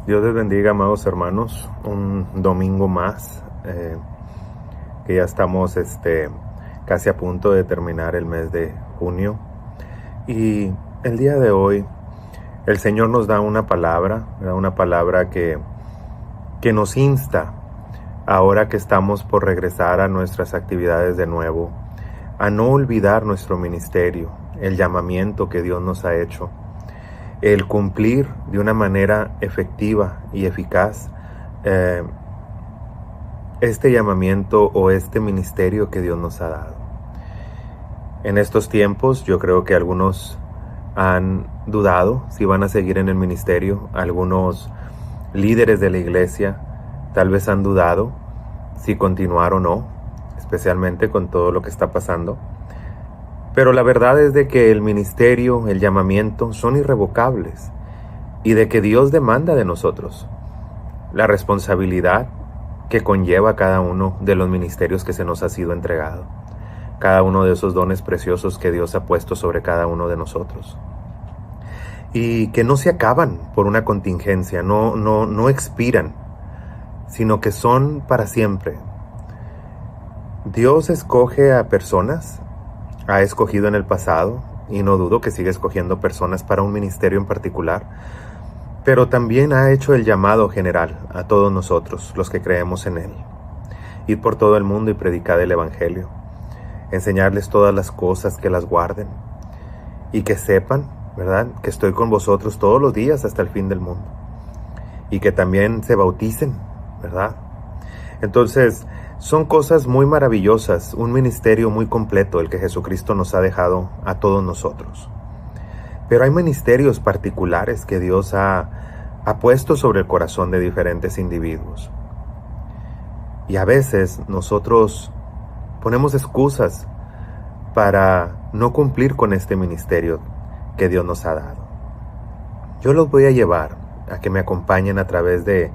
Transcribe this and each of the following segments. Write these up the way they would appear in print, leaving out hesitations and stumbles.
Dios les bendiga, amados hermanos. Un domingo más, que ya estamos casi a punto de terminar el mes de junio. Y el día de hoy, el Señor nos da una palabra que nos insta, ahora que estamos por regresar a nuestras actividades de nuevo, a no olvidar nuestro ministerio, el llamamiento que Dios nos ha hecho, el cumplir de una manera efectiva y eficaz este llamamiento o este ministerio que Dios nos ha dado. En estos tiempos yo creo que algunos han dudado si van a seguir en el ministerio. Algunos líderes de la iglesia tal vez han dudado si continuar o no, especialmente con todo lo que está pasando. Pero la verdad es de que el ministerio, el llamamiento son irrevocables y de que Dios demanda de nosotros la responsabilidad que conlleva cada uno de los ministerios que se nos ha sido entregado, cada uno de esos dones preciosos que Dios ha puesto sobre cada uno de nosotros, y que no se acaban por una contingencia, no expiran, sino que son para siempre. Dios escoge a personas, ha escogido en el pasado, y no dudo que sigue escogiendo personas para un ministerio en particular, pero también ha hecho el llamado general a todos nosotros, los que creemos en Él. Ir por todo el mundo y predicar el Evangelio, enseñarles todas las cosas, que las guarden, y que sepan, ¿verdad?, que estoy con vosotros todos los días hasta el fin del mundo, y que también se bauticen, ¿verdad? Entonces, son cosas muy maravillosas, un ministerio muy completo el que Jesucristo nos ha dejado a todos nosotros. Pero hay ministerios particulares que Dios ha puesto sobre el corazón de diferentes individuos. Y a veces nosotros ponemos excusas para no cumplir con este ministerio que Dios nos ha dado. Yo los voy a llevar a que me acompañen a través de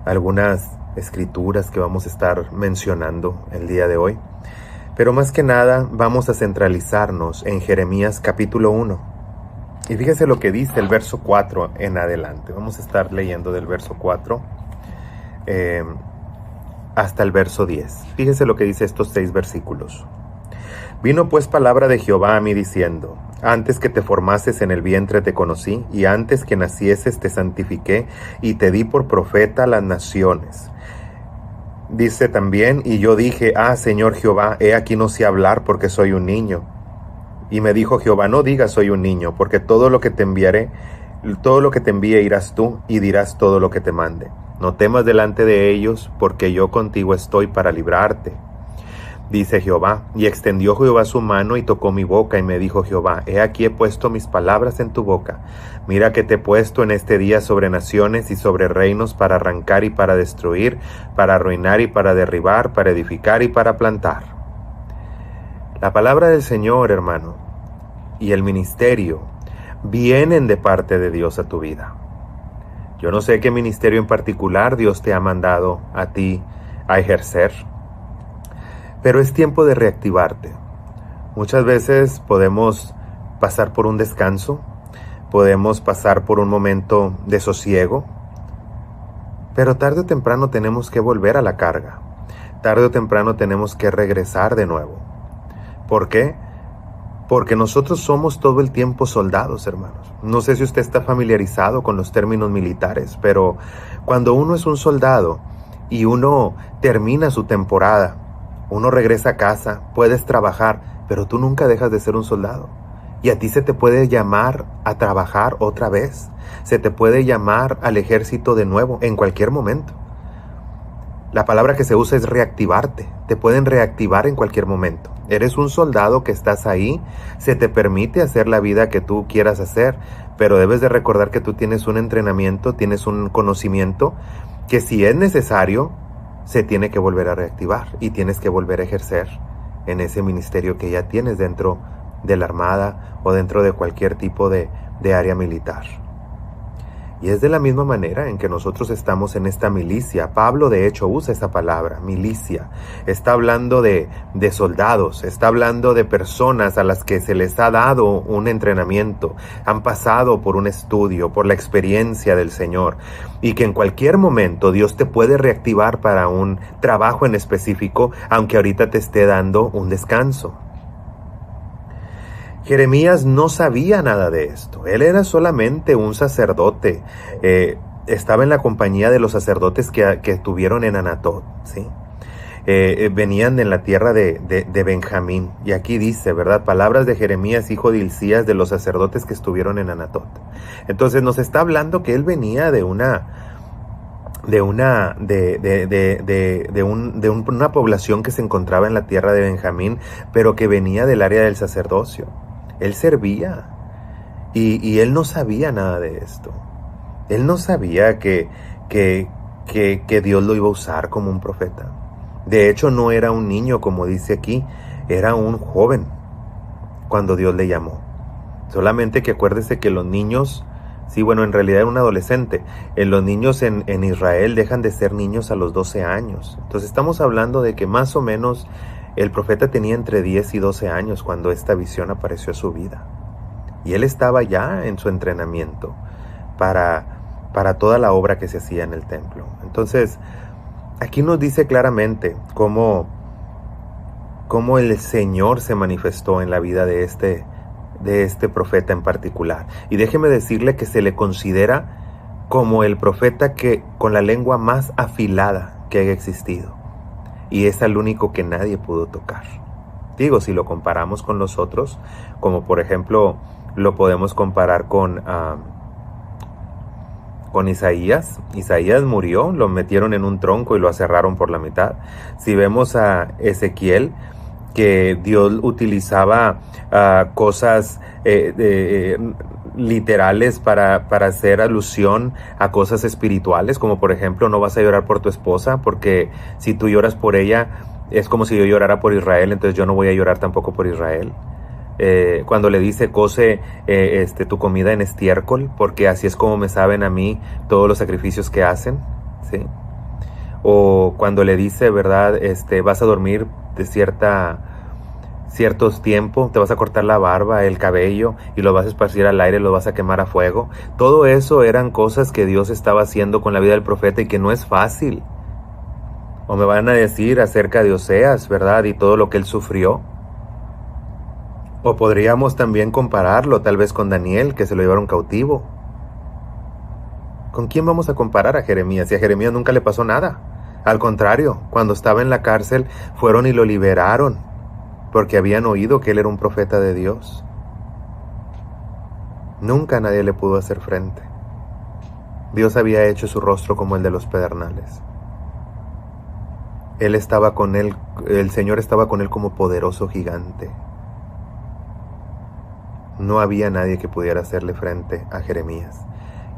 algunas escrituras que vamos a estar mencionando el día de hoy, pero más que nada vamos a centralizarnos en Jeremías capítulo 1, y fíjese lo que dice el verso 4 en adelante. Vamos a estar leyendo del verso 4 hasta el verso 10. Fíjese lo que dice estos 6 versículos. Vino pues palabra de Jehová a mí diciendo: antes que te formases en el vientre te conocí, y antes que nacieses te santifiqué, y te di por profeta a las naciones. Dice también: y yo dije: Señor Jehová, he aquí no sé hablar porque soy un niño. Y me dijo Jehová: no digas soy un niño, porque todo lo que te envíe irás tú, y dirás todo lo que te mande. No temas delante de ellos, porque yo contigo estoy para librarte. Dice Jehová, y extendió Jehová su mano y tocó mi boca, y me dijo Jehová: he aquí he puesto mis palabras en tu boca. Mira que te he puesto en este día sobre naciones y sobre reinos, para arrancar y para destruir, para arruinar y para derribar, para edificar y para plantar. La palabra del Señor, hermano, y el ministerio vienen de parte de Dios a tu vida. Yo no sé qué ministerio en particular Dios te ha mandado a ti a ejercer, pero es tiempo de reactivarte. Muchas veces podemos pasar por un descanso, podemos pasar por un momento de sosiego, pero tarde o temprano tenemos que volver a la carga. Tarde o temprano tenemos que regresar de nuevo. ¿Por qué? Porque nosotros somos todo el tiempo soldados, hermanos. No sé si usted está familiarizado con los términos militares, pero cuando uno es un soldado y uno termina su temporada, uno regresa a casa, puedes trabajar, pero tú nunca dejas de ser un soldado. Y a ti se te puede llamar a trabajar otra vez. Se te puede llamar al ejército de nuevo en cualquier momento. La palabra que se usa es reactivarte. Te pueden reactivar en cualquier momento. Eres un soldado que estás ahí. Se te permite hacer la vida que tú quieras hacer, pero debes de recordar que tú tienes un entrenamiento, tienes un conocimiento que, si es necesario, se tiene que volver a reactivar y tienes que volver a ejercer en ese ministerio que ya tienes dentro de la armada o dentro de cualquier tipo de área militar. Y es de la misma manera en que nosotros estamos en esta milicia. Pablo de hecho usa esa palabra, milicia. Está hablando de soldados, está hablando de personas a las que se les ha dado un entrenamiento, han pasado por un estudio, por la experiencia del Señor, y que en cualquier momento Dios te puede reactivar para un trabajo en específico, aunque ahorita te esté dando un descanso. Jeremías no sabía nada de esto. Él era solamente un sacerdote. Estaba en la compañía de los sacerdotes que estuvieron en Anatot, ¿sí? Venían en la tierra de Benjamín. Y aquí dice, ¿verdad? Palabras de Jeremías, hijo de Hilcías, de los sacerdotes que estuvieron en Anatot. Entonces nos está hablando que él venía de una población que se encontraba en la tierra de Benjamín, pero que venía del área del sacerdocio. Él servía y él no sabía nada de esto. Él no sabía que Dios lo iba a usar como un profeta. De hecho, no era un niño, como dice aquí, era un joven cuando Dios le llamó. Solamente que acuérdese que los niños, sí, bueno, en realidad era un adolescente. Los niños en Israel dejan de ser niños a los 12 años. Entonces estamos hablando de que más o menos el profeta tenía entre 10 y 12 años cuando esta visión apareció a su vida. Y él estaba ya en su entrenamiento para toda la obra que se hacía en el templo. Entonces, aquí nos dice claramente cómo el Señor se manifestó en la vida de este profeta en particular. Y déjeme decirle que se le considera como el profeta que con la lengua más afilada que haya existido. Y es el único que nadie pudo tocar. Digo, si lo comparamos con los otros, como por ejemplo lo podemos comparar con Isaías. Isaías murió, lo metieron en un tronco y lo aserraron por la mitad. Si vemos a Ezequiel, que Dios utilizaba cosas literales para hacer alusión a cosas espirituales, como por ejemplo, no vas a llorar por tu esposa, porque si tú lloras por ella, es como si yo llorara por Israel, entonces yo no voy a llorar tampoco por Israel. Cuando le dice, cose tu comida en estiércol, porque así es como me saben a mí todos los sacrificios que hacen, ¿sí? O cuando le dice, ¿verdad? Vas a dormir de ciertos tiempos, te vas a cortar la barba, el cabello, y lo vas a esparcir al aire, lo vas a quemar a fuego. Todo eso eran cosas que Dios estaba haciendo con la vida del profeta y que no es fácil. O me van a decir acerca de Oseas, ¿verdad? Y todo lo que él sufrió. O podríamos también compararlo tal vez con Daniel, que se lo llevaron cautivo. ¿Con quién vamos a comparar a Jeremías? Si a Jeremías nunca le pasó nada. Al contrario, cuando estaba en la cárcel, fueron y lo liberaron, porque habían oído que él era un profeta de Dios. Nunca nadie le pudo hacer frente. Dios había hecho su rostro como el de los pedernales. Él estaba con él, el Señor estaba con él como poderoso gigante. No había nadie que pudiera hacerle frente a Jeremías.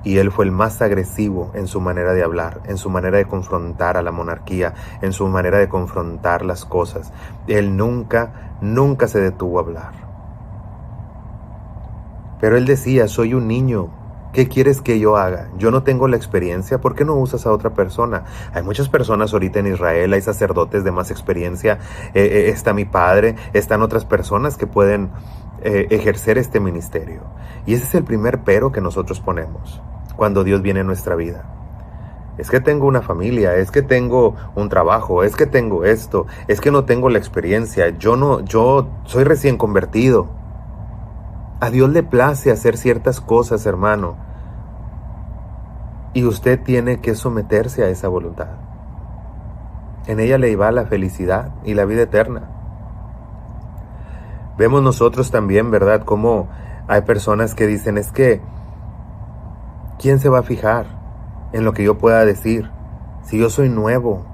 Y él fue el más agresivo en su manera de hablar, en su manera de confrontar a la monarquía, en su manera de confrontar las cosas. Él nunca se detuvo a hablar. Pero él decía, soy un niño, ¿qué quieres que yo haga? Yo no tengo la experiencia, ¿por qué no usas a otra persona? Hay muchas personas ahorita en Israel, hay sacerdotes de más experiencia, está mi padre, están otras personas que pueden ejercer este ministerio. Y ese es el primer pero que nosotros ponemos cuando Dios viene en nuestra vida. Es que tengo una familia, es que tengo un trabajo, es que tengo esto, es que no tengo la experiencia, yo soy recién convertido. A Dios le place hacer ciertas cosas, hermano, y usted tiene que someterse a esa voluntad. En ella le va la felicidad y la vida eterna. Vemos nosotros también, ¿verdad?, cómo hay personas que dicen, es que ¿quién se va a fijar en lo que yo pueda decir? Si yo soy nuevo.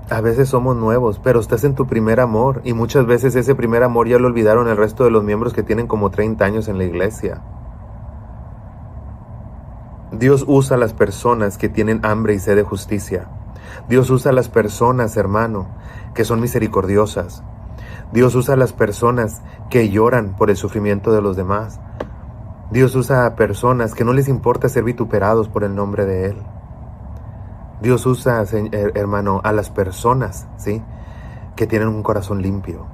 A veces somos nuevos, pero estás en tu primer amor, y muchas veces ese primer amor ya lo olvidaron el resto de los miembros que tienen como 30 años en la iglesia. Dios usa a las personas que tienen hambre y sed de justicia. Dios usa a las personas, hermano, que son misericordiosas. Dios usa a las personas que lloran por el sufrimiento de los demás. Dios usa a personas que no les importa ser vituperados por el nombre de Él. Dios usa, hermano, a las personas, ¿sí?, que tienen un corazón limpio,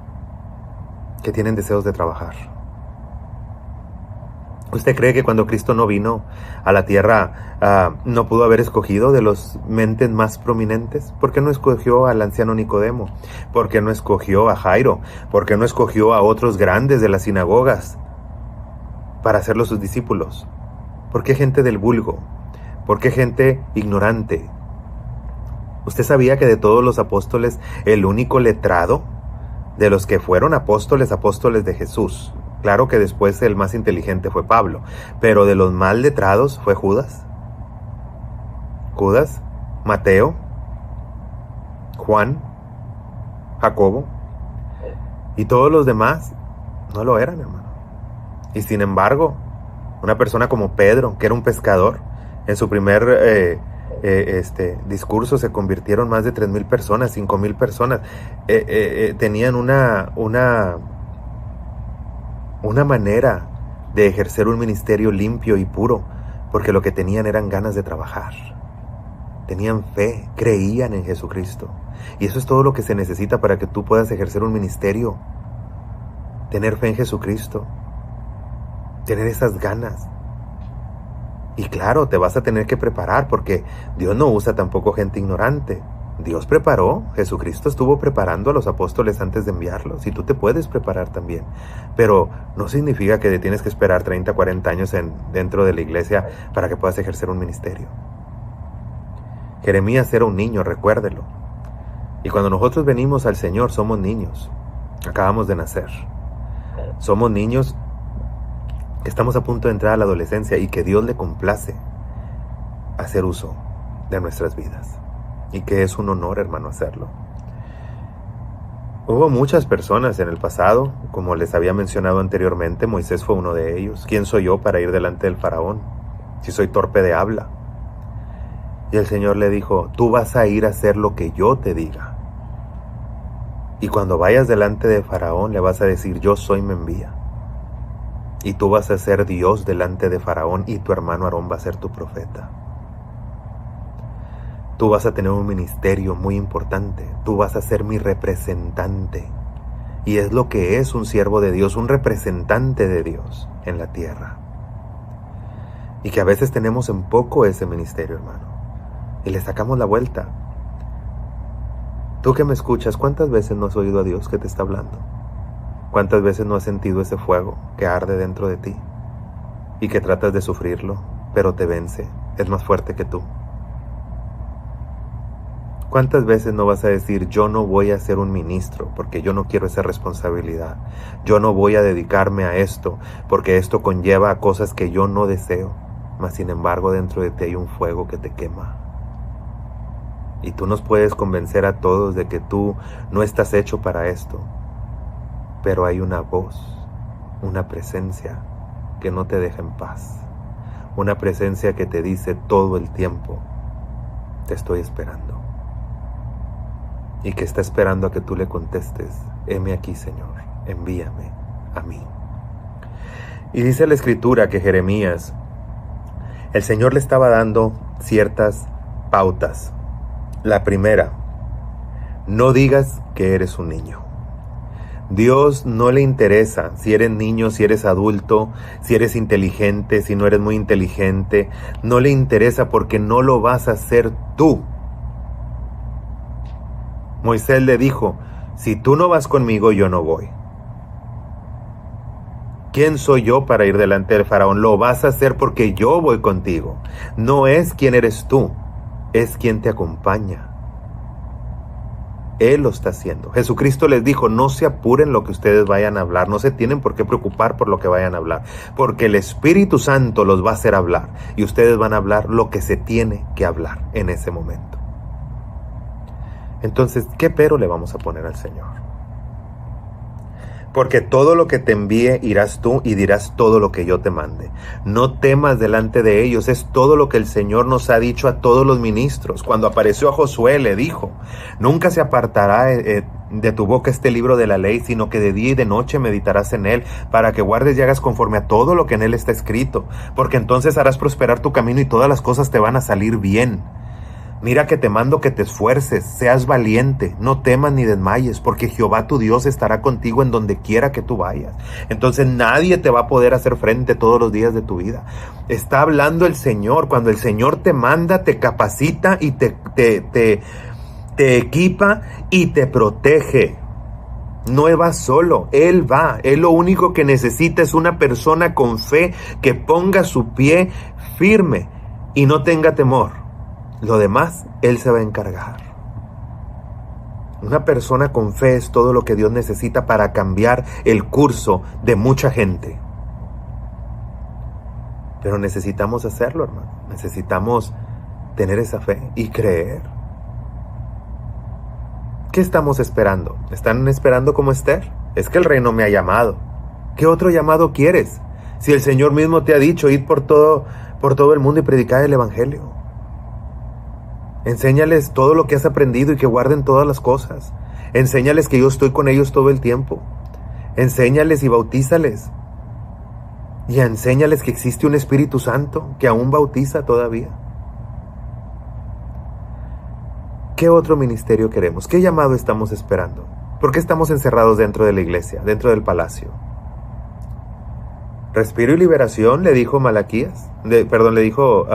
que tienen deseos de trabajar. ¿Usted cree que cuando Cristo no vino a la tierra no pudo haber escogido de los mentes más prominentes? ¿Por qué no escogió al anciano Nicodemo? ¿Por qué no escogió a Jairo? ¿Por qué no escogió a otros grandes de las sinagogas para hacerlos sus discípulos? ¿Por qué gente del vulgo? ¿Por qué gente ignorante? ¿Usted sabía que de todos los apóstoles el único letrado de los que fueron apóstoles de Jesús? Claro que después el más inteligente fue Pablo, pero de los más letrados fue Judas. Judas, Mateo, Juan, Jacobo, y todos los demás no lo eran, hermano. Y sin embargo, una persona como Pedro, que era un pescador, en su primer discurso se convirtieron más de 3,000 personas, 5,000 personas. Tenían una manera de ejercer un ministerio limpio y puro, porque lo que tenían eran ganas de trabajar. Tenían fe, creían en Jesucristo. Y eso es todo lo que se necesita para que tú puedas ejercer un ministerio. Tener fe en Jesucristo. Tener esas ganas. Y claro, te vas a tener que preparar, porque Dios no usa tampoco gente ignorante. Dios preparó, Jesucristo estuvo preparando a los apóstoles antes de enviarlos, y tú te puedes preparar también. Pero no significa que te tienes que esperar 30, 40 años dentro de la iglesia para que puedas ejercer un ministerio. Jeremías era un niño, recuérdelo. Y cuando nosotros venimos al Señor, somos niños. Acabamos de nacer. Somos niños que estamos a punto de entrar a la adolescencia y que Dios le complace hacer uso de nuestras vidas. Y que es un honor, hermano, hacerlo. Hubo muchas personas en el pasado, como les había mencionado anteriormente. Moisés fue uno de ellos. ¿Quién soy yo para ir delante del faraón, si soy torpe de habla? Y el Señor le dijo, tú vas a ir a hacer lo que yo te diga. Y cuando vayas delante de faraón, le vas a decir, yo soy, me envía. Y tú vas a ser Dios delante de faraón, y tu hermano Aarón va a ser tu profeta. Tú vas a tener un ministerio muy importante. Tú vas a ser mi representante. Y es lo que es un siervo de Dios, un representante de Dios en la tierra. Y que a veces tenemos en poco ese ministerio, hermano. Y le sacamos la vuelta. Tú que me escuchas, ¿cuántas veces no has oído a Dios que te está hablando? ¿Cuántas veces no has sentido ese fuego que arde dentro de ti? Y que tratas de sufrirlo, pero te vence, es más fuerte que tú. ¿Cuántas veces no vas a decir, yo no voy a ser un ministro porque yo no quiero esa responsabilidad? Yo no voy a dedicarme a esto porque esto conlleva a cosas que yo no deseo. Mas sin embargo dentro de ti hay un fuego que te quema. Y tú nos puedes convencer a todos de que tú no estás hecho para esto. Pero hay una voz, una presencia que no te deja en paz. Una presencia que te dice todo el tiempo, te estoy esperando. Y que está esperando a que tú le contestes, heme aquí, Señor, envíame a mí. Y dice la Escritura que Jeremías, el Señor le estaba dando ciertas pautas. La primera, no digas que eres un niño. Dios no le interesa si eres niño, si eres adulto, si eres inteligente, si no eres muy inteligente. No le interesa porque no lo vas a hacer tú. Moisés le dijo, si tú no vas conmigo, yo no voy. ¿Quién soy yo para ir delante del faraón? Lo vas a hacer porque yo voy contigo. No es quién eres tú, es quien te acompaña. Él lo está haciendo. Jesucristo les dijo, no se apuren lo que ustedes vayan a hablar, no se tienen por qué preocupar por lo que vayan a hablar, porque el Espíritu Santo los va a hacer hablar y ustedes van a hablar lo que se tiene que hablar en ese momento. Entonces, ¿qué pero le vamos a poner al Señor? Porque todo lo que te envíe irás tú y dirás todo lo que yo te mande. No temas delante de ellos. Es todo lo que el Señor nos ha dicho a todos los ministros. Cuando apareció a Josué le dijo: nunca se apartará de tu boca este libro de la ley, sino que de día y de noche meditarás en él, para que guardes y hagas conforme a todo lo que en él está escrito. Porque entonces harás prosperar tu camino y todas las cosas te van a salir bien. Mira que te mando que te esfuerces, seas valiente, no temas ni desmayes, porque Jehová tu Dios estará contigo en donde quiera que tú vayas. Entonces nadie te va a poder hacer frente todos los días de tu vida. Está hablando el Señor. Cuando el Señor te manda, te capacita y te equipa y te protege. No vas solo, Él va. Él lo único que necesita es una persona con fe que ponga su pie firme y no tenga temor. Lo demás, Él se va a encargar. Una persona con fe es todo lo que Dios necesita para cambiar el curso de mucha gente. Pero necesitamos hacerlo, hermano. Necesitamos tener esa fe y creer. ¿Qué estamos esperando? ¿Están esperando como Esther? Es que el rey no me ha llamado. ¿Qué otro llamado quieres? Si el Señor mismo te ha dicho: id por todo el mundo y predicad el evangelio. Enséñales todo lo que has aprendido y que guarden todas las cosas. Enséñales que yo estoy con ellos todo el tiempo. Enséñales y bautízales. Y enséñales que existe un Espíritu Santo que aún bautiza todavía. ¿Qué otro ministerio queremos? ¿Qué llamado estamos esperando? ¿Por qué estamos encerrados dentro de la iglesia, dentro del palacio? Respiro y liberación, le dijo Malaquías. Le dijo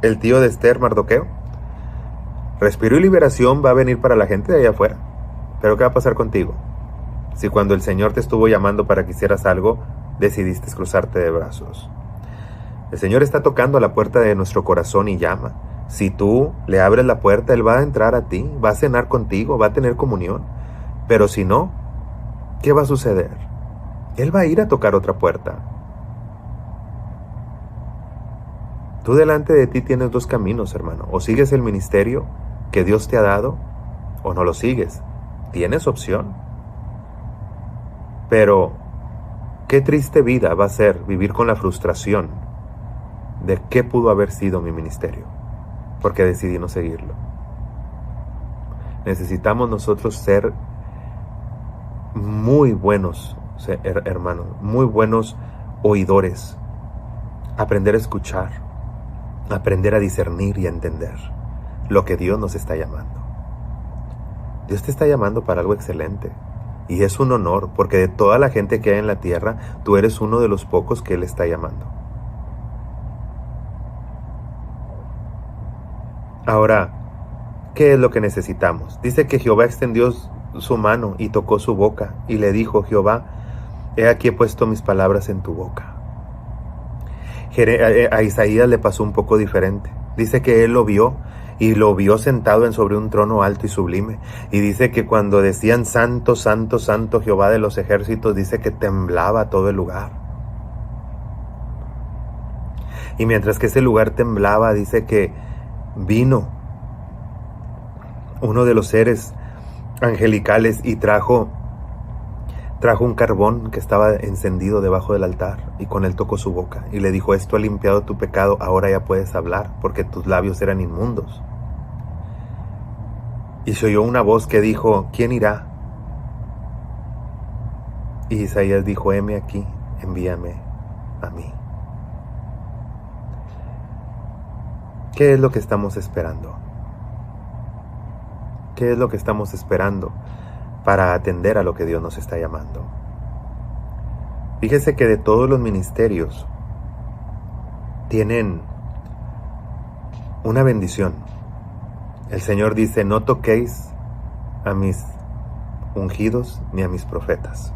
el tío de Esther, Mardoqueo. Respiro y liberación va a venir para la gente de allá afuera. Pero ¿qué va a pasar contigo? Si cuando el Señor te estuvo llamando para que hicieras algo, decidiste cruzarte de brazos. El Señor está tocando a la puerta de nuestro corazón y llama. Si tú le abres la puerta, Él va a entrar a ti, va a cenar contigo, va a tener comunión. Pero si no, ¿qué va a suceder? Él va a ir a tocar otra puerta. Tú delante de ti tienes dos caminos, hermano. O sigues el ministerio que Dios te ha dado, o no lo sigues. Tienes opción. Pero qué triste vida va a ser vivir con la frustración de qué pudo haber sido mi ministerio, porque decidí no seguirlo. Necesitamos nosotros ser muy buenos, hermanos, muy buenos oidores. Aprender a escuchar, aprender a discernir y a entender lo que Dios nos está llamando. Dios te está llamando para algo excelente. Y es un honor, porque de toda la gente que hay en la tierra, tú eres uno de los pocos que Él está llamando. Ahora, ¿qué es lo que necesitamos? Dice que Jehová extendió su mano y tocó su boca, y le dijo Jehová: he aquí he puesto mis palabras en tu boca. A Isaías le pasó un poco diferente. Dice que él lo vio, y lo vio sentado sobre un trono alto y sublime. Y dice que cuando decían santo, santo, santo Jehová de los ejércitos, dice que temblaba todo el lugar. Y mientras que ese lugar temblaba, dice que vino uno de los seres angelicales y trajo un carbón que estaba encendido debajo del altar, y con él tocó su boca y le dijo: esto ha limpiado tu pecado, ahora ya puedes hablar, porque tus labios eran inmundos. Y se oyó una voz que dijo: ¿quién irá? Y Isaías dijo: heme aquí, envíame a mí. ¿Qué es lo que estamos esperando? ¿Qué es lo que estamos esperando para atender a lo que Dios nos está llamando? Fíjese que de todos los ministerios tienen una bendición. El Señor dice: no toquéis a mis ungidos ni a mis profetas.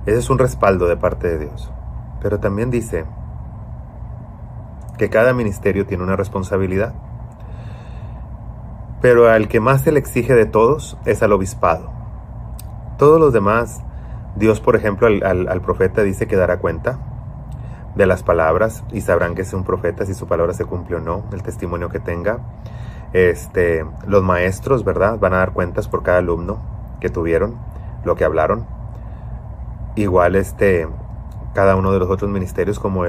Ese es un respaldo de parte de Dios. Pero también dice que cada ministerio tiene una responsabilidad. Pero al que más se le exige de todos es al obispado. Todos los demás, Dios, por ejemplo, al profeta dice que dará cuenta de las palabras, y sabrán que es un profeta si su palabra se cumple o no, el testimonio que tenga. Los maestros, ¿verdad?, van a dar cuentas por cada alumno que tuvieron, lo que hablaron. igual cada uno de los otros ministerios, como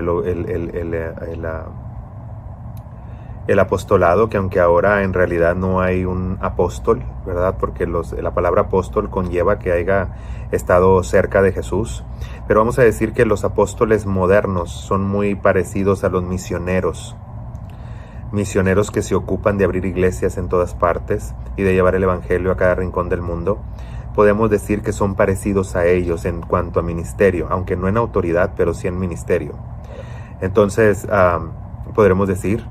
el apostolado, que aunque ahora en realidad no hay un apóstol, ¿verdad? Porque la palabra apóstol conlleva que haya estado cerca de Jesús. Pero vamos a decir que los apóstoles modernos son muy parecidos a los misioneros. Misioneros que se ocupan de abrir iglesias en todas partes y de llevar el evangelio a cada rincón del mundo. Podemos decir que son parecidos a ellos en cuanto a ministerio, aunque no en autoridad, pero sí en ministerio. Entonces, podremos decir,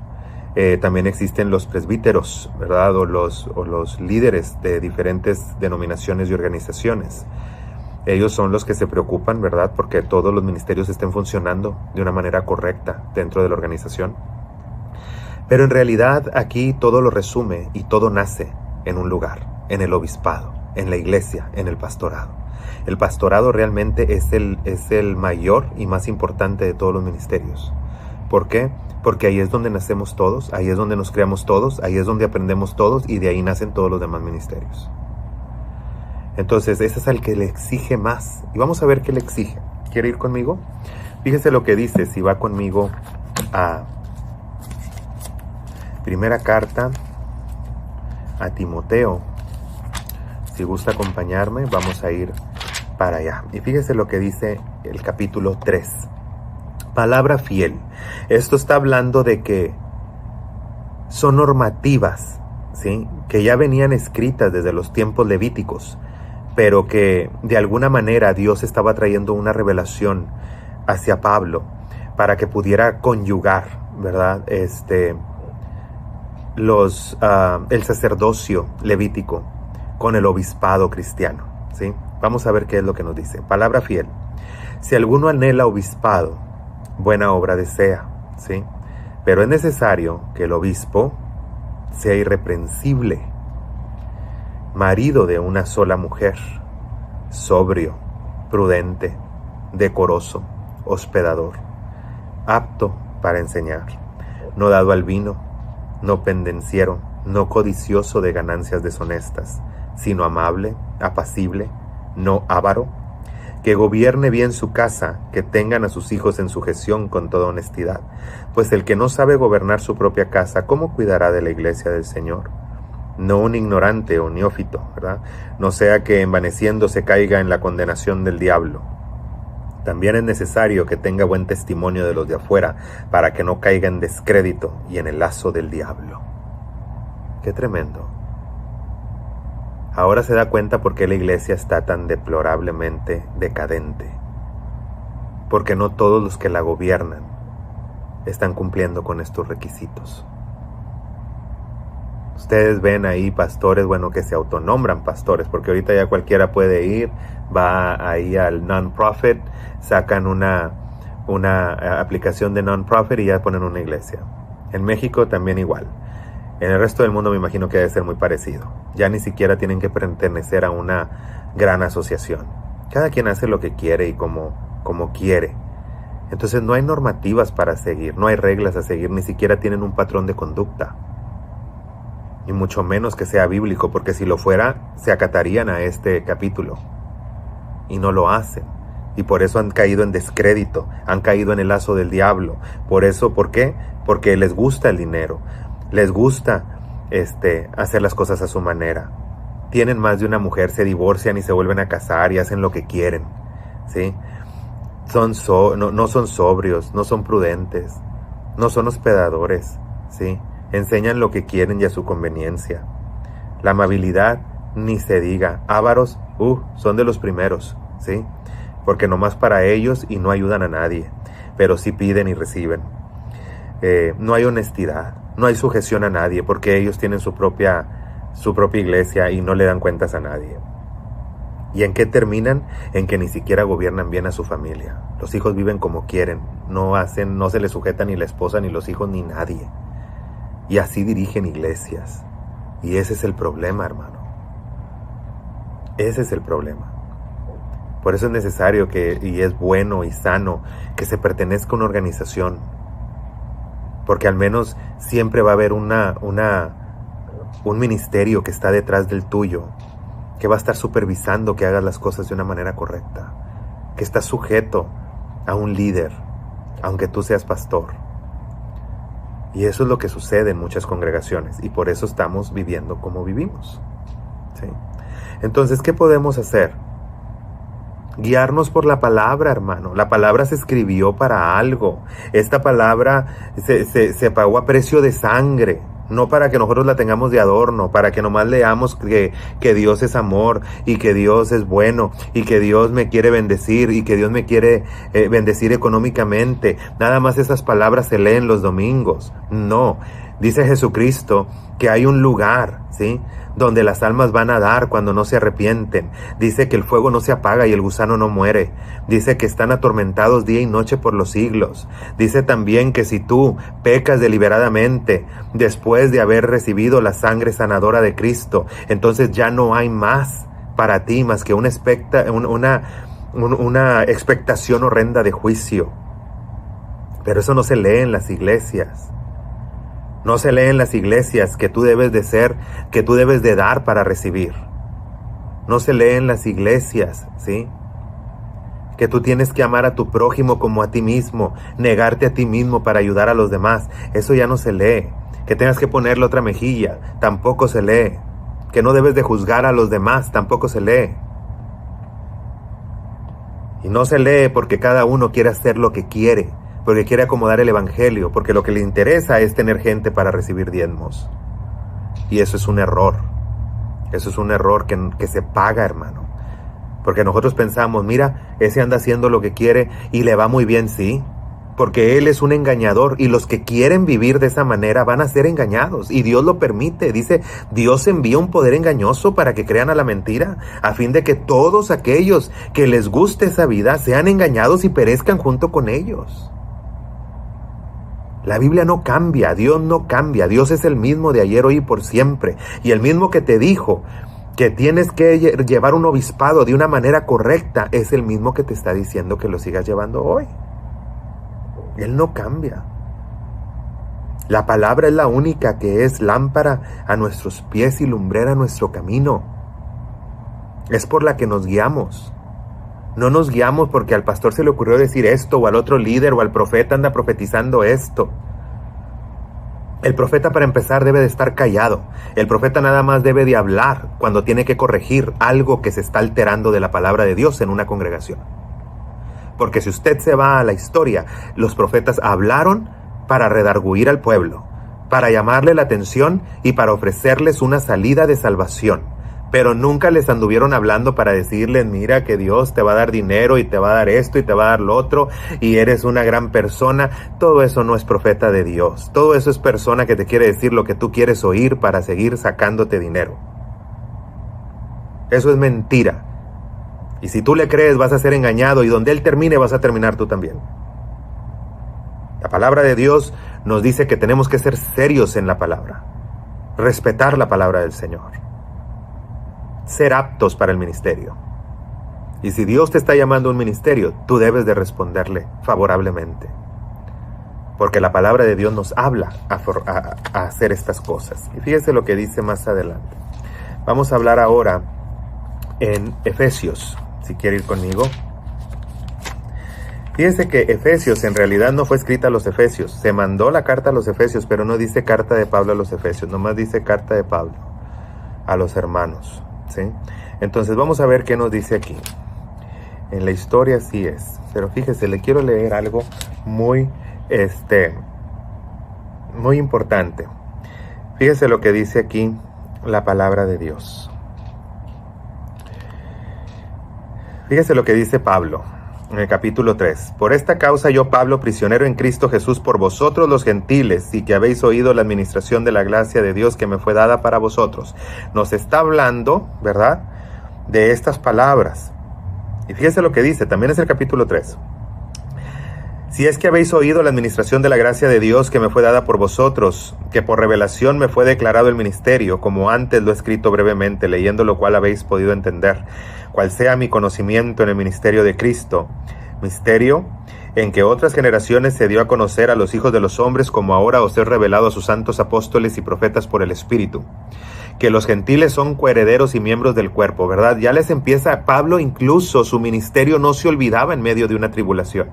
también existen los presbíteros, ¿verdad? O los líderes de diferentes denominaciones y organizaciones. Ellos son los que se preocupan, ¿verdad? Porque todos los ministerios estén funcionando de una manera correcta dentro de la organización. Pero en realidad aquí todo lo resume y todo nace en un lugar, en el obispado, en la iglesia, en el pastorado. El pastorado realmente es el mayor y más importante de todos los ministerios. ¿Por qué? Porque ahí es donde nacemos todos, ahí es donde nos creamos todos, ahí es donde aprendemos todos y de ahí nacen todos los demás ministerios. Entonces, ese es al que le exige más. Y vamos a ver qué le exige. ¿Quiere ir conmigo? Fíjese lo que dice, si va conmigo a primera carta a Timoteo. Si gusta acompañarme, vamos a ir para allá. Y fíjese lo que dice el capítulo 3. Palabra fiel. Esto está hablando de que son normativas, ¿sí? Que ya venían escritas desde los tiempos levíticos, pero que de alguna manera Dios estaba trayendo una revelación hacia Pablo para que pudiera conjugar, ¿verdad? El sacerdocio levítico con el obispado cristiano, ¿sí? Vamos a ver qué es lo que nos dice. Palabra fiel. Si alguno anhela obispado, buena obra desea, ¿sí? Pero es necesario que el obispo sea irreprensible, marido de una sola mujer, sobrio, prudente, decoroso, hospedador, apto para enseñar, no dado al vino, no pendenciero, no codicioso de ganancias deshonestas, sino amable, apacible, no avaro, que gobierne bien su casa, que tengan a sus hijos en sujeción con toda honestidad, pues el que no sabe gobernar su propia casa, ¿cómo cuidará de la iglesia del Señor? No un ignorante o neófito, ¿verdad? No sea que envaneciéndose caiga en la condenación del diablo. También es necesario que tenga buen testimonio de los de afuera, para que no caiga en descrédito y en el lazo del diablo. ¡Qué tremendo! Ahora se da cuenta por qué la iglesia está tan deplorablemente decadente. Porque no todos los que la gobiernan están cumpliendo con estos requisitos. Ustedes ven ahí pastores, bueno, que se autonombran pastores, porque ahorita ya cualquiera puede ir, va ahí al non-profit, sacan una aplicación de non-profit y ya ponen una iglesia. En México también igual. En el resto del mundo me imagino que debe ser muy parecido. Ya ni siquiera tienen que pertenecer a una gran asociación. Cada quien hace lo que quiere y como quiere. Entonces no hay normativas para seguir, no hay reglas a seguir, ni siquiera tienen un patrón de conducta. Y mucho menos que sea bíblico, porque si lo fuera, se acatarían a este capítulo. Y no lo hacen. Y por eso han caído en descrédito, han caído en el lazo del diablo. Por eso, ¿por qué? Porque les gusta el dinero. Les gusta hacer las cosas a su manera. Tienen más de una mujer, se divorcian y se vuelven a casar y hacen lo que quieren, ¿sí? No son sobrios, no son prudentes, no son hospedadores, ¿sí? Enseñan lo que quieren y a su conveniencia. La amabilidad, ni se diga. Ávaros, son de los primeros, ¿sí? Porque nomás para ellos y no ayudan a nadie, pero sí piden y reciben. No hay honestidad, no hay sujeción a nadie, porque ellos tienen su propia iglesia y no le dan cuentas a nadie. ¿Y en qué terminan? En que ni siquiera gobiernan bien a su familia. Los hijos viven como quieren, no se les sujeta ni la esposa, ni los hijos, ni nadie. Y así dirigen iglesias. Y ese es el problema, hermano. Ese es el problema. Por eso es necesario y es bueno y sano que se pertenezca a una organización. Porque al menos siempre va a haber un ministerio que está detrás del tuyo, que va a estar supervisando que hagas las cosas de una manera correcta, que estás sujeto a un líder, aunque tú seas pastor. Y eso es lo que sucede en muchas congregaciones, y por eso estamos viviendo como vivimos, ¿sí? Entonces, ¿qué podemos hacer? Guiarnos por la palabra, hermano. La palabra se escribió para algo. Esta palabra se pagó a precio de sangre. No para que nosotros la tengamos de adorno, para que nomás leamos que Dios es amor y que Dios es bueno y que Dios me quiere bendecir y que Dios me quiere bendecir económicamente. Nada más esas palabras se leen los domingos. No, dice Jesucristo que hay un lugar, ¿sí?, donde las almas van a dar cuando no se arrepienten. Dice que el fuego no se apaga y el gusano no muere. Dice que están atormentados día y noche por los siglos. Dice también que si tú pecas deliberadamente después de haber recibido la sangre sanadora de Cristo, entonces ya no hay más para ti más que una expectación horrenda de juicio. Pero eso no se lee en las iglesias. No se lee en las iglesias que tú debes de ser, que tú debes de dar para recibir. No se lee en las iglesias, ¿sí?, que tú tienes que amar a tu prójimo como a ti mismo, negarte a ti mismo para ayudar a los demás. Eso ya no se lee. Que tengas que ponerle otra mejilla, tampoco se lee. Que no debes de juzgar a los demás, tampoco se lee. Y no se lee porque cada uno quiere hacer lo que quiere, porque quiere acomodar el evangelio, porque lo que le interesa es tener gente para recibir diezmos. Y eso es un error. Eso es un error que se paga, hermano. Porque nosotros pensamos, mira, ese anda haciendo lo que quiere y le va muy bien, sí. Porque él es un engañador y los que quieren vivir de esa manera van a ser engañados. Y Dios lo permite. Dice, Dios envía un poder engañoso para que crean a la mentira, a fin de que todos aquellos que les guste esa vida sean engañados y perezcan junto con ellos. La Biblia no cambia, Dios no cambia, Dios es el mismo de ayer, hoy y por siempre. Y el mismo que te dijo que tienes que llevar un obispado de una manera correcta, es el mismo que te está diciendo que lo sigas llevando hoy. Él no cambia. La palabra es la única que es lámpara a nuestros pies y lumbrera a nuestro camino. Es por la que nos guiamos. No nos guiamos porque al pastor se le ocurrió decir esto, o al otro líder, o al profeta anda profetizando esto. El profeta, para empezar, debe de estar callado. El profeta nada más debe de hablar cuando tiene que corregir algo que se está alterando de la palabra de Dios en una congregación. Porque si usted se va a la historia, los profetas hablaron para redarguir al pueblo, para llamarle la atención y para ofrecerles una salida de salvación. Pero nunca les anduvieron hablando para decirles, mira que Dios te va a dar dinero y te va a dar esto y te va a dar lo otro y eres una gran persona. Todo eso no es profeta de Dios. Todo eso es persona que te quiere decir lo que tú quieres oír para seguir sacándote dinero. Eso es mentira. Y si tú le crees vas a ser engañado y donde él termine vas a terminar tú también. La palabra de Dios nos dice que tenemos que ser serios en la palabra. Respetar la palabra del Señor. Ser aptos para el ministerio. Y si Dios te está llamando a un ministerio, tú debes de responderle favorablemente. Porque la palabra de Dios nos habla a hacer estas cosas. Y fíjese lo que dice más adelante. Vamos a hablar ahora en Efesios, si quiere ir conmigo. Fíjese que Efesios en realidad no fue escrita a los Efesios. Se mandó la carta a los Efesios, pero no dice carta de Pablo a los Efesios. Nomás dice carta de Pablo a los hermanos. ¿Sí? Entonces vamos a ver qué nos dice aquí. En la historia sí es. Pero fíjese, le quiero leer algo muy importante. Fíjese lo que dice aquí la palabra de Dios. Fíjese lo que dice Pablo en el capítulo 3. Por esta causa yo, Pablo, prisionero en Cristo Jesús por vosotros los gentiles, y que habéis oído la administración de la gracia de Dios que me fue dada para vosotros. Nos está hablando, ¿verdad?, de estas palabras. Y fíjese lo que dice, también es el capítulo 3. Si es que habéis oído la administración de la gracia de Dios que me fue dada por vosotros, que por revelación me fue declarado el ministerio, como antes lo he escrito brevemente, leyendo lo cual habéis podido entender, cuál sea mi conocimiento en el ministerio de Cristo, misterio en que otras generaciones se dio a conocer a los hijos de los hombres, como ahora os he revelado a sus santos apóstoles y profetas por el Espíritu, que los gentiles son coherederos y miembros del cuerpo, ¿verdad? Ya les empieza, Pablo incluso su ministerio no se olvidaba en medio de una tribulación,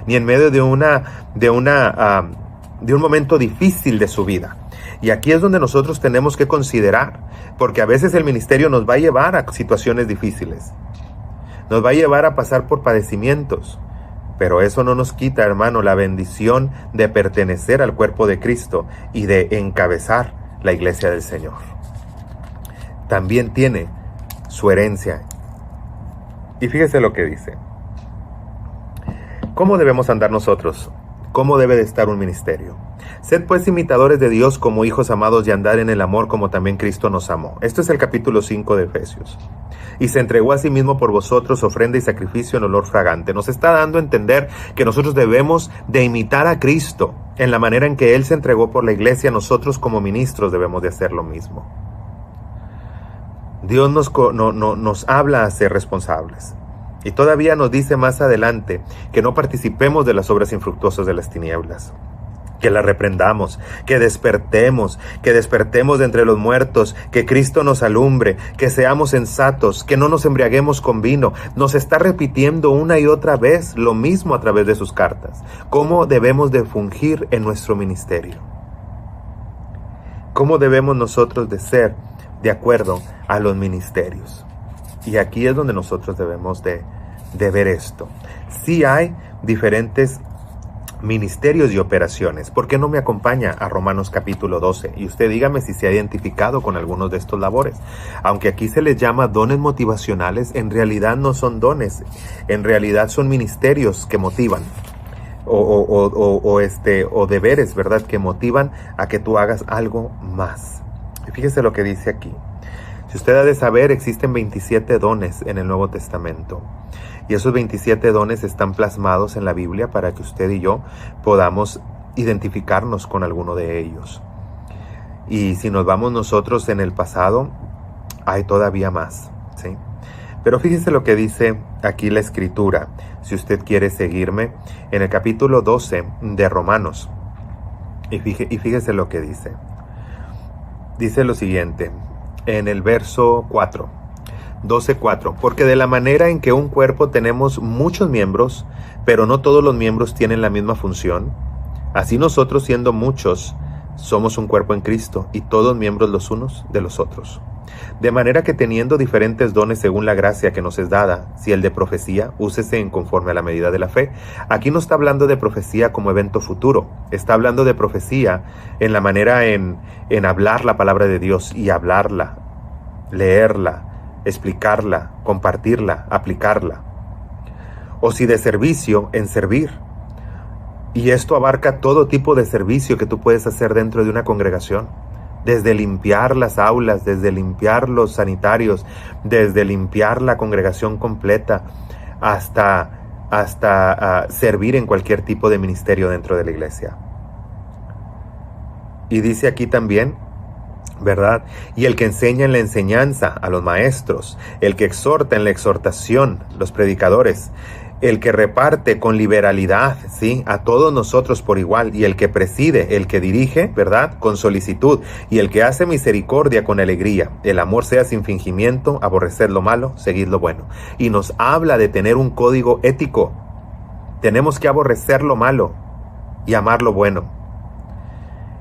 ni en medio de un momento difícil de su vida. Y aquí es donde nosotros tenemos que considerar, porque a veces el ministerio nos va a llevar a situaciones difíciles, nos va a llevar a pasar por padecimientos, pero eso no nos quita, hermano, la bendición de pertenecer al cuerpo de Cristo y de encabezar la iglesia del Señor. También tiene su herencia. Y fíjese lo que dice. ¿Cómo debemos andar nosotros? ¿Cómo debe de estar un ministerio? Sed pues imitadores de Dios como hijos amados y andad en el amor como también Cristo nos amó. Esto es el capítulo 5 de Efesios. Y se entregó a sí mismo por vosotros ofrenda y sacrificio en olor fragante. Nos está dando a entender que nosotros debemos de imitar a Cristo en la manera en que Él se entregó por la iglesia. Nosotros como ministros debemos de hacer lo mismo. Dios nos habla a ser responsables. Y todavía nos dice más adelante que no participemos de las obras infructuosas de las tinieblas, que las reprendamos, que despertemos de entre los muertos, que Cristo nos alumbre, que seamos sensatos, que no nos embriaguemos con vino. Nos está repitiendo una y otra vez lo mismo a través de sus cartas. ¿Cómo debemos de fungir en nuestro ministerio? ¿Cómo debemos nosotros de ser de acuerdo a los ministerios? Y aquí es donde nosotros debemos de ver esto. Sí hay diferentes ministerios y operaciones. ¿Por qué no me acompaña a Romanos capítulo 12? Y usted dígame si se ha identificado con algunos de estos labores. Aunque aquí se les llama dones motivacionales, en realidad no son dones. En realidad son ministerios que motivan. O deberes, ¿verdad? Que motivan a que tú hagas algo más. Y fíjese lo que dice aquí. Si usted ha de saber, existen 27 dones en el Nuevo Testamento. Y esos 27 dones están plasmados en la Biblia para que usted y yo podamos identificarnos con alguno de ellos. Y si nos vamos nosotros en el pasado, hay todavía más, ¿sí? Pero fíjese lo que dice aquí la Escritura, si usted quiere seguirme, en el capítulo 12 de Romanos. Y fíjese lo que dice. Dice lo siguiente, en el verso 4. 12:4, porque de la manera en que un cuerpo tenemos muchos miembros, pero no todos los miembros tienen la misma función, así nosotros siendo muchos, somos un cuerpo en Cristo y todos miembros los unos de los otros. De manera que teniendo diferentes dones según la gracia que nos es dada, si el de profecía, úsese en conforme a la medida de la fe. Aquí no está hablando de profecía como evento futuro, está hablando de profecía en la manera en hablar la palabra de Dios y hablarla, leerla, explicarla, compartirla, aplicarla. O si de servicio, en servir. Y esto abarca todo tipo de servicio que tú puedes hacer dentro de una congregación. Desde limpiar las aulas, desde limpiar los sanitarios, desde limpiar la congregación completa, hasta servir en cualquier tipo de ministerio dentro de la iglesia. Y dice aquí también, ¿verdad? Y el que enseña en la enseñanza, a los maestros, el que exhorta en la exhortación, los predicadores, el que reparte con liberalidad, ¿sí? A todos nosotros por igual, y el que preside, el que dirige, ¿verdad? Con solicitud, y el que hace misericordia con alegría. El amor sea sin fingimiento, aborreced lo malo, seguid lo bueno. Y nos habla de tener un código ético. Tenemos que aborrecer lo malo y amar lo bueno.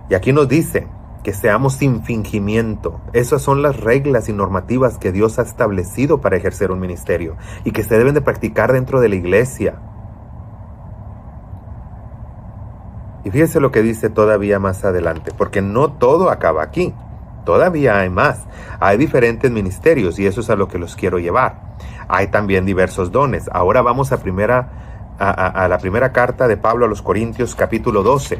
Y aquí nos dice que seamos sin fingimiento. Esas son las reglas y normativas que Dios ha establecido para ejercer un ministerio y que se deben de practicar dentro de la iglesia. Y fíjese lo que dice todavía más adelante, porque no todo acaba aquí. Todavía hay más. Hay diferentes ministerios y eso es a lo que los quiero llevar. Hay también diversos dones. Ahora vamos a la primera carta de Pablo a los Corintios, capítulo 12.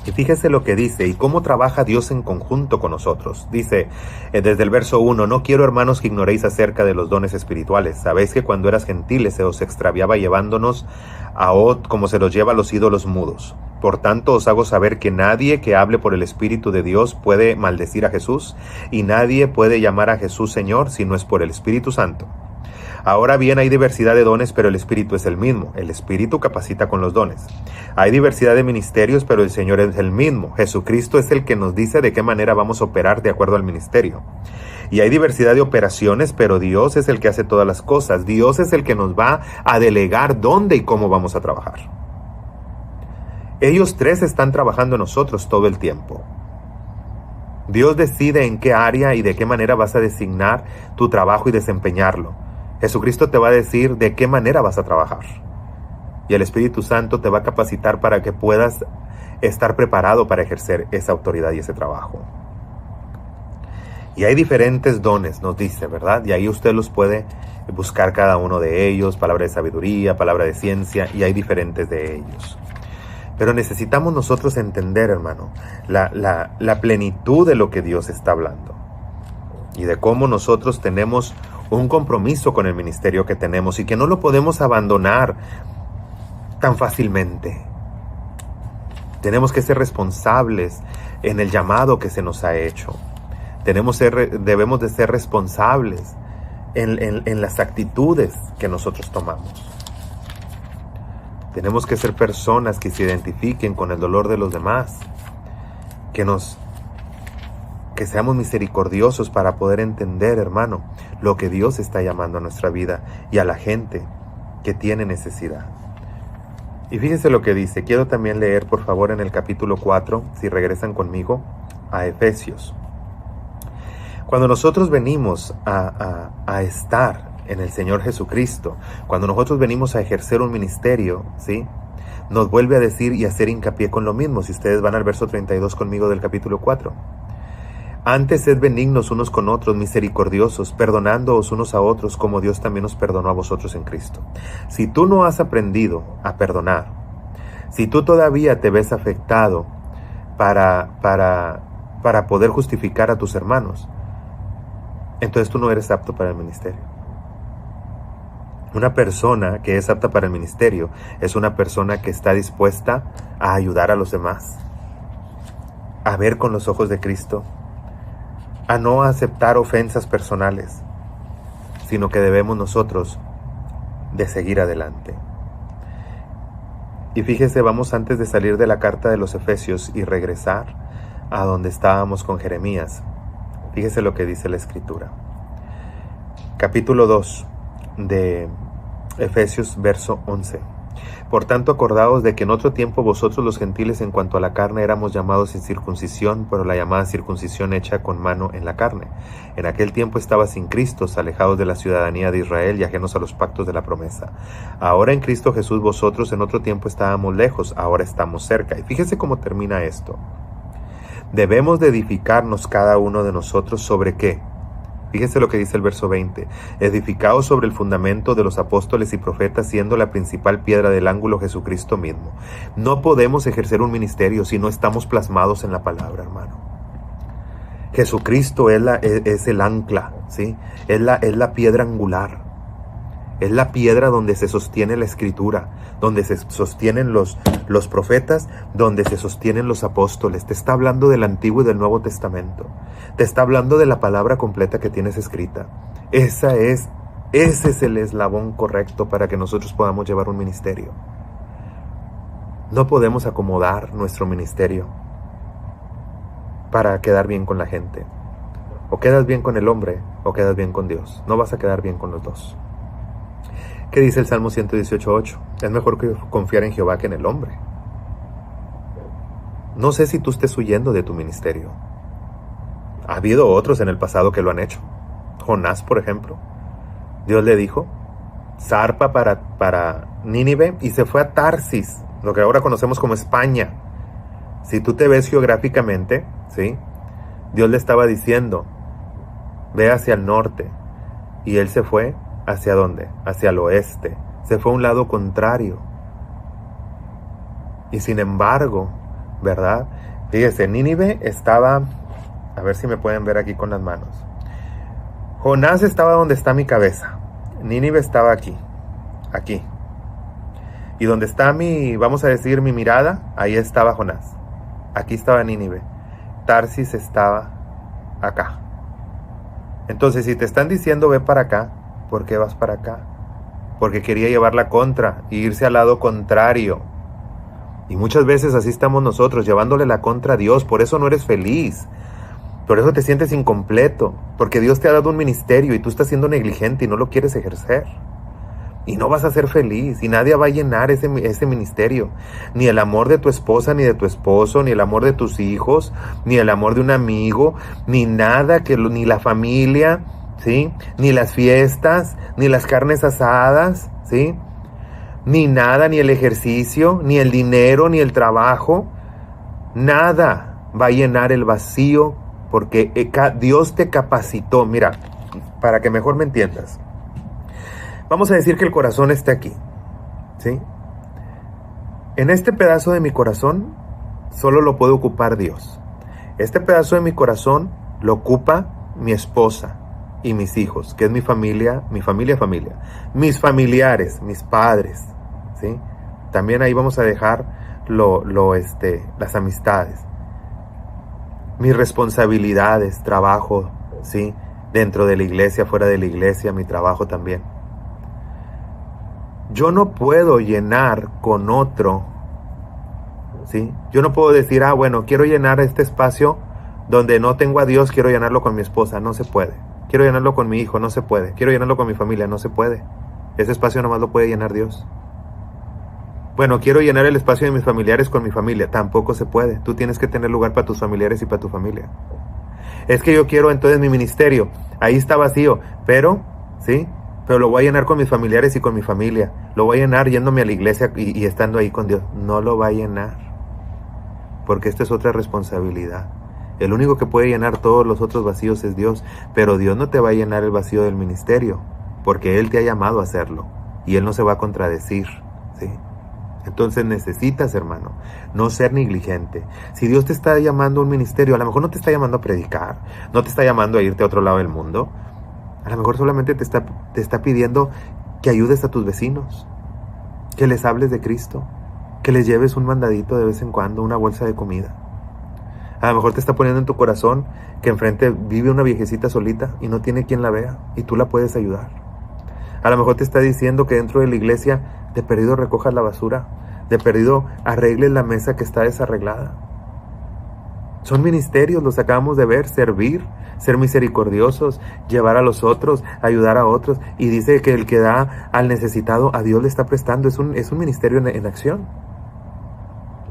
Y fíjese lo que dice y cómo trabaja Dios en conjunto con nosotros. Dice desde el verso 1, no quiero, hermanos, que ignoréis acerca de los dones espirituales. Sabéis que cuando eras gentiles se os extraviaba llevándonos como se los lleva a los ídolos mudos. Por tanto os hago saber que nadie que hable por el Espíritu de Dios puede maldecir a Jesús, y nadie puede llamar a Jesús Señor si no es por el Espíritu Santo. Ahora bien, hay diversidad de dones, pero el Espíritu es el mismo. El Espíritu capacita con los dones. Hay diversidad de ministerios, pero el Señor es el mismo. Jesucristo es el que nos dice de qué manera vamos a operar de acuerdo al ministerio. Y hay diversidad de operaciones, pero Dios es el que hace todas las cosas. Dios es el que nos va a delegar dónde y cómo vamos a trabajar. Ellos tres están trabajando en nosotros todo el tiempo. Dios decide en qué área y de qué manera vas a designar tu trabajo y desempeñarlo. Jesucristo te va a decir de qué manera vas a trabajar. Y el Espíritu Santo te va a capacitar para que puedas estar preparado para ejercer esa autoridad y ese trabajo. Y hay diferentes dones, nos dice, ¿verdad? Y ahí usted los puede buscar cada uno de ellos, palabra de sabiduría, palabra de ciencia, y hay diferentes de ellos. Pero necesitamos nosotros entender, hermano, la plenitud de lo que Dios está hablando. Y de cómo nosotros tenemos un compromiso con el ministerio que tenemos y que no lo podemos abandonar tan fácilmente. Tenemos que ser responsables en el llamado que se nos ha hecho. Debemos de ser responsables en las actitudes que nosotros tomamos. Tenemos que ser personas que se identifiquen con el dolor de los demás, que seamos misericordiosos para poder entender, hermano, lo que Dios está llamando a nuestra vida y a la gente que tiene necesidad. Y fíjense lo que dice. Quiero también leer, por favor, en el capítulo 4, si regresan conmigo, a Efesios. Cuando nosotros venimos a estar en el Señor Jesucristo, cuando nosotros venimos a ejercer un ministerio, ¿sí?, nos vuelve a decir y a hacer hincapié con lo mismo. Si ustedes van al verso 32 conmigo del capítulo 4. Antes sed benignos unos con otros, misericordiosos, perdonándoos unos a otros, como Dios también os perdonó a vosotros en Cristo. Si tú no has aprendido a perdonar, si tú todavía te ves afectado para poder justificar a tus hermanos, entonces tú no eres apto para el ministerio. Una persona que es apta para el ministerio es una persona que está dispuesta a ayudar a los demás, a ver con los ojos de Cristo, a no aceptar ofensas personales, sino que debemos nosotros de seguir adelante. Y fíjese, vamos antes de salir de la carta de los Efesios y regresar a donde estábamos con Jeremías. Fíjese lo que dice la Escritura. Capítulo 2 de Efesios, verso 11. Por tanto, acordaos de que en otro tiempo vosotros los gentiles en cuanto a la carne éramos llamados sin circuncisión, pero la llamada circuncisión hecha con mano en la carne. En aquel tiempo estaba sin Cristo, alejados de la ciudadanía de Israel y ajenos a los pactos de la promesa. Ahora en Cristo Jesús vosotros en otro tiempo estábamos lejos, ahora estamos cerca. Y fíjese cómo termina esto. Debemos de edificarnos cada uno de nosotros ¿sobre qué? Fíjese lo que dice el verso 20. Edificados sobre el fundamento de los apóstoles y profetas, siendo la principal piedra del ángulo Jesucristo mismo. No podemos ejercer un ministerio si no estamos plasmados en la palabra, hermano. Jesucristo es el ancla, ¿sí? Es la piedra angular. Es la piedra donde se sostiene la Escritura, donde se sostienen los profetas, donde se sostienen los apóstoles. Te está hablando del Antiguo y del Nuevo Testamento. Te está hablando de la palabra completa que tienes escrita. Ese es el eslabón correcto para que nosotros podamos llevar un ministerio. No podemos acomodar nuestro ministerio para quedar bien con la gente. O quedas bien con el hombre o quedas bien con Dios. No vas a quedar bien con los dos. ¿Qué dice el Salmo 118:8? Es mejor que confiar en Jehová que en el hombre. No sé si tú estés huyendo de tu ministerio. Ha habido otros en el pasado que lo han hecho. Jonás, por ejemplo. Dios le dijo, zarpa para Nínive, y se fue a Tarsis, lo que ahora conocemos como España. Si tú te ves geográficamente, ¿sí?, Dios le estaba diciendo, ve hacia el norte, y él se fue. ¿Hacia dónde? Hacia el oeste. Se fue a un lado contrario. Y sin embargo, ¿verdad? Fíjese, Nínive estaba, a ver si me pueden ver aquí con las manos. Jonás estaba donde está mi cabeza. Nínive estaba aquí. Aquí. Y donde está vamos a decir, mi mirada, ahí estaba Jonás. Aquí estaba Nínive. Tarsis estaba acá. Entonces, si te están diciendo ve para acá, ¿Por qué vas para acá? Porque quería llevar la contra y irse al lado contrario. Y muchas veces así estamos nosotros, llevándole la contra a Dios. Por eso no eres feliz. Por eso te sientes incompleto. Porque Dios te ha dado un ministerio y tú estás siendo negligente y no lo quieres ejercer. Y no vas a ser feliz. Y nadie va a llenar ese ministerio. Ni el amor de tu esposa, ni de tu esposo, ni el amor de tus hijos, ni el amor de un amigo, ni nada, ni la familia, ¿sí? Ni las fiestas, ni las carnes asadas, ¿sí? Ni nada, ni el ejercicio, ni el dinero, ni el trabajo. Nada va a llenar el vacío porque Dios te capacitó. Mira, para que mejor me entiendas. Vamos a decir que el corazón está aquí, ¿sí? En este pedazo de mi corazón solo lo puede ocupar Dios. Este pedazo de mi corazón lo ocupa mi esposa y mis hijos, que es mi familia, familia. Mis familiares, mis padres, ¿sí? También ahí vamos a dejar las amistades. Mis responsabilidades, trabajo, ¿sí? Dentro de la iglesia, fuera de la iglesia, mi trabajo también. Yo no puedo llenar con otro, ¿sí? Yo no puedo decir, bueno, quiero llenar este espacio donde no tengo a Dios, quiero llenarlo con mi esposa. No se puede. Quiero llenarlo con mi hijo, no se puede. Quiero llenarlo con mi familia, no se puede. Ese espacio nomás lo puede llenar Dios. Bueno, quiero llenar el espacio de mis familiares con mi familia, tampoco se puede. Tú tienes que tener lugar para tus familiares y para tu familia. Es que yo quiero entonces mi ministerio, ahí está vacío, pero, ¿sí? Pero lo voy a llenar con mis familiares y con mi familia. Lo voy a llenar yéndome a la iglesia y estando ahí con Dios. No lo va a llenar. Porque esta es otra responsabilidad. El único que puede llenar todos los otros vacíos es Dios. Pero Dios no te va a llenar el vacío del ministerio. Porque Él te ha llamado a hacerlo. Y Él no se va a contradecir, ¿sí? Entonces necesitas, hermano, no ser negligente. Si Dios te está llamando a un ministerio, a lo mejor no te está llamando a predicar. No te está llamando a irte a otro lado del mundo. A lo mejor solamente te está pidiendo que ayudes a tus vecinos, que les hables de Cristo, que les lleves un mandadito de vez en cuando, una bolsa de comida. A lo mejor te está poniendo en tu corazón que enfrente vive una viejecita solita y no tiene quien la vea y tú la puedes ayudar. A lo mejor te está diciendo que dentro de la iglesia de perdido recojas la basura, de perdido arregles la mesa que está desarreglada. Son ministerios, los acabamos de ver, servir, ser misericordiosos, llevar a los otros, ayudar a otros. Y dice que el que da al necesitado, a Dios le está prestando. Es un ministerio en acción.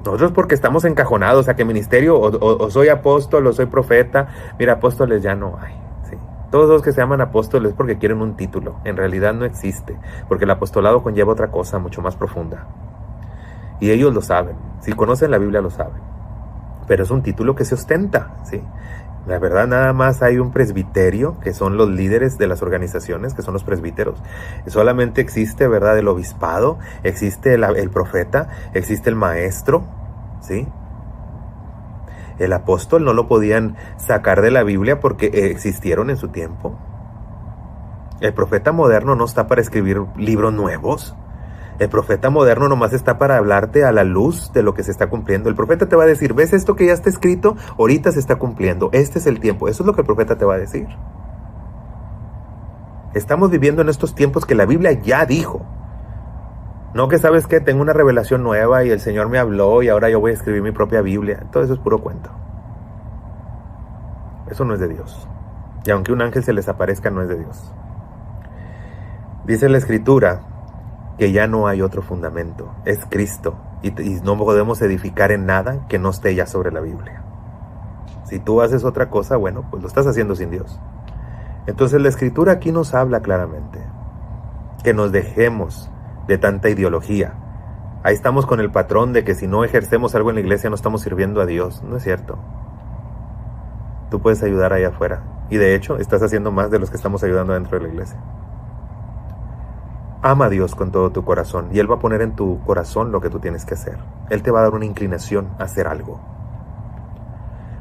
Nosotros porque estamos encajonados a que ministerio, o soy apóstol, o soy profeta. Mira, apóstoles ya no hay. ¿Sí? Todos los que se llaman apóstoles porque quieren un título. En realidad no existe, porque el apostolado conlleva otra cosa mucho más profunda. Y ellos lo saben. Si conocen la Biblia lo saben. Pero es un título que se ostenta, ¿sí? La verdad, nada más hay un presbiterio, que son los líderes de las organizaciones, que son los presbíteros. Solamente existe, ¿verdad?, el obispado, existe el profeta, existe el maestro, ¿sí? El apóstol no lo podían sacar de la Biblia porque existieron en su tiempo. El profeta moderno no está para escribir libros nuevos. El profeta moderno nomás está para hablarte a la luz de lo que se está cumpliendo. El profeta te va a decir, ¿ves esto que ya está escrito? Ahorita se está cumpliendo. Este es el tiempo. Eso es lo que el profeta te va a decir. Estamos viviendo en estos tiempos que la Biblia ya dijo. No que sabes que tengo una revelación nueva y el Señor me habló y ahora yo voy a escribir mi propia Biblia. Todo eso es puro cuento. Eso no es de Dios. Y aunque un ángel se les aparezca, no es de Dios. Dice la Escritura que ya no hay otro fundamento, es Cristo, y no podemos edificar en nada que no esté ya sobre la Biblia. Si tú haces otra cosa, bueno, pues lo estás haciendo sin Dios. Entonces la Escritura aquí nos habla claramente, que nos dejemos de tanta ideología. Ahí estamos con el patrón de que si no ejercemos algo en la iglesia no estamos sirviendo a Dios. No es cierto. Tú puedes ayudar allá afuera, y de hecho estás haciendo más de los que estamos ayudando dentro de la iglesia. Ama a Dios con todo tu corazón y Él va a poner en tu corazón lo que tú tienes que hacer. Él te va a dar una inclinación a hacer algo.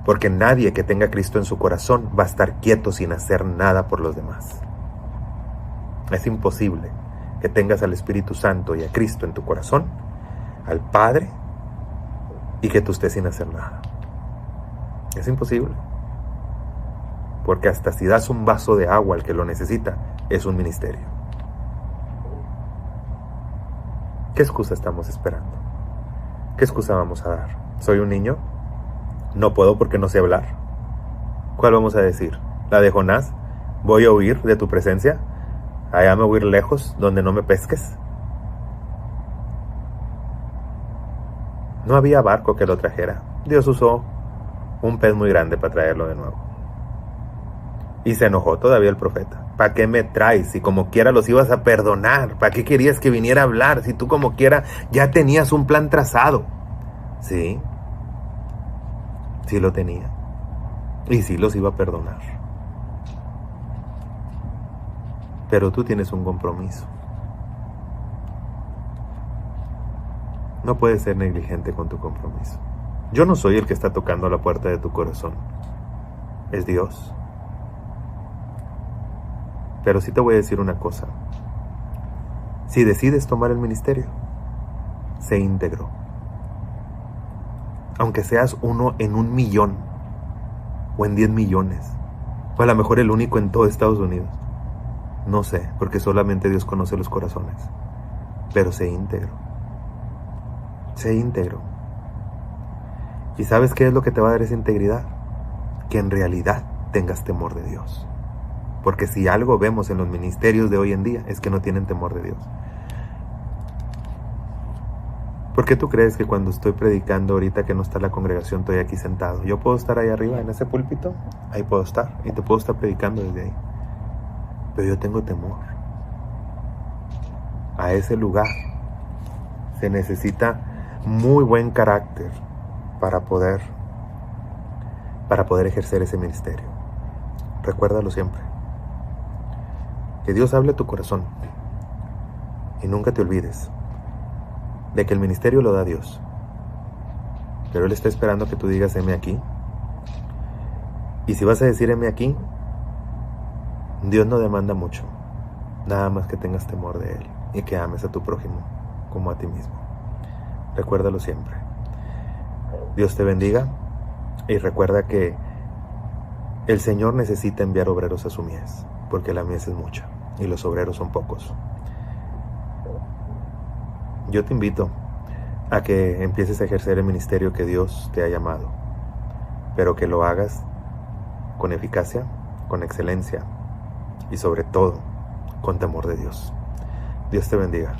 Porque nadie que tenga a Cristo en su corazón va a estar quieto sin hacer nada por los demás. Es imposible que tengas al Espíritu Santo y a Cristo en tu corazón, al Padre, y que tú estés sin hacer nada. Es imposible. Porque hasta si das un vaso de agua al que lo necesita, es un ministerio. ¿Qué excusa estamos esperando? ¿Qué excusa vamos a dar? ¿Soy un niño? ¿No puedo porque no sé hablar? ¿Cuál vamos a decir? ¿La de Jonás? ¿Voy a huir de tu presencia? ¿Allá me voy a ir lejos donde no me pesques? No había barco que lo trajera. Dios usó un pez muy grande para traerlo de nuevo. Y se enojó todavía el profeta. ¿Para qué me traes? Si como quiera los ibas a perdonar. ¿Para qué querías que viniera a hablar? Si tú como quiera ya tenías un plan trazado. Sí, sí lo tenía. Y sí los iba a perdonar. Pero tú tienes un compromiso. No puedes ser negligente con tu compromiso. Yo no soy el que está tocando a la puerta de tu corazón. Es Dios. Pero sí te voy a decir una cosa. Si decides tomar el ministerio, sé íntegro. Aunque seas uno en 1,000,000 o en 10 millones, o a lo mejor el único en todo Estados Unidos. No sé, porque solamente Dios conoce los corazones. Pero sé íntegro. Sé íntegro. ¿Y sabes qué es lo que te va a dar esa integridad? Que en realidad tengas temor de Dios. Porque si algo vemos en los ministerios de hoy en día es que no tienen temor de Dios. ¿Por qué tú crees que cuando estoy predicando ahorita que no está la congregación estoy aquí sentado? Yo puedo estar ahí arriba en ese púlpito, ahí puedo estar y te puedo estar predicando desde ahí. Pero yo tengo temor. A ese lugar se necesita muy buen carácter para poder ejercer ese ministerio. Recuérdalo siempre. Que Dios hable a tu corazón. Y nunca te olvides de que el ministerio lo da Dios. Pero Él está esperando que tú digas heme aquí. Y si vas a decir heme aquí, Dios no demanda mucho. Nada más que tengas temor de Él y que ames a tu prójimo como a ti mismo. Recuérdalo siempre. Dios te bendiga y recuerda que el Señor necesita enviar obreros a su mies, porque la mies es mucha y los obreros son pocos. Yo te invito a que empieces a ejercer el ministerio que Dios te ha llamado, pero que lo hagas con eficacia, con excelencia y sobre todo con temor de Dios. Dios te bendiga.